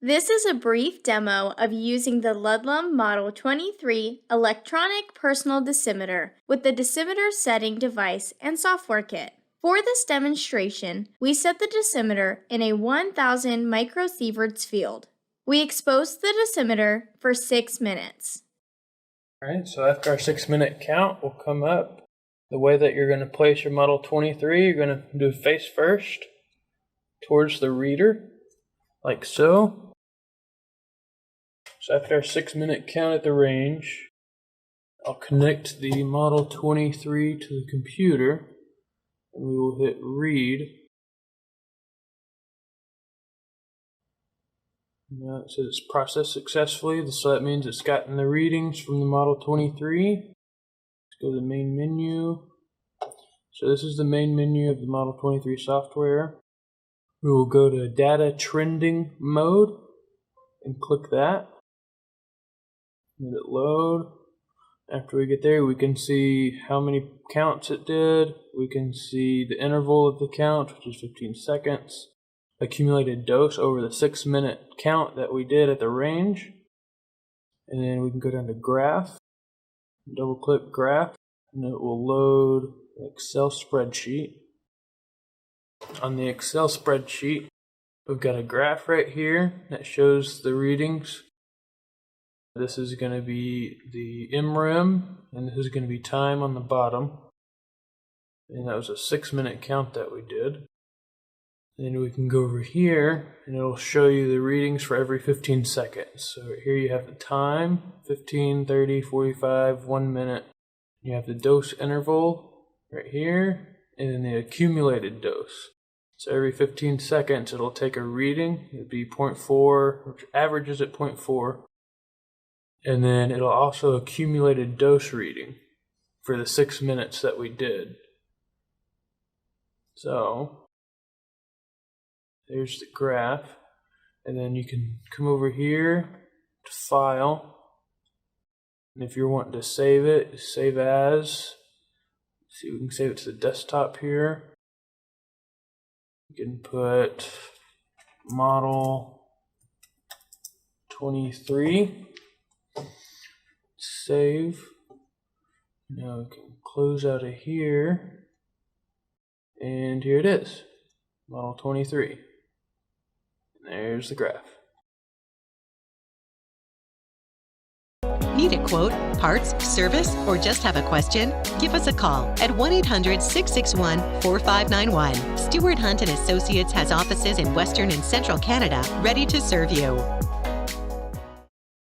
This is a brief demo of using the Ludlum Model 23 Electronic Personal Dosimeter with the dosimeter setting device and software kit. For this demonstration, we set the dosimeter in a 1000 microsieverts field. We exposed the dosimeter for 6 minutes. Alright, so after our 6-minute count will come up. The way that you're going to place your Model 23, you're going to do face first towards the reader, like so. So after our 6-minute count at the range, I'll connect the Model 23 to the computer, and we will hit read. Now it says it's processed successfully, so that means it's gotten the readings from the Model 23. Let's go to the main menu. So this is the main menu of the Model 23 software. We will go to data trending mode and click that. Let it load. After we get there, we can see how many counts it did. We can see the interval of the count, which is 15 seconds. Accumulated dose over the 6-minute count that we did at the range. And then we can go down to graph, double click graph, and it will load an Excel spreadsheet. On the Excel spreadsheet, we've got a graph right here that shows the readings. This is going to be the mrem, and this is going to be time on the bottom. And that was a 6-minute count that we did. Then we can go over here and it'll show you the readings for every 15 seconds. So right here you have the time, 15, 30, 45, 1 minute. You have the dose interval right here, and then the accumulated dose. So every 15 seconds it'll take a reading. It'll be 0.4, which averages at 0.4. And then it'll also accumulate a dose reading for the 6 minutes that we did. So there's the graph, and then you can come over here to File, and if you're wanting to save it, save as. See, we can save it to the desktop here. You can put Model 23, save. Now we can close out of here, and here it is, Model 23. There's the graph. Need a quote, parts, service, or just have a question? Give us a call at 1-800-661-4591. Stewart Hunt & Associates has offices in Western and Central Canada ready to serve you.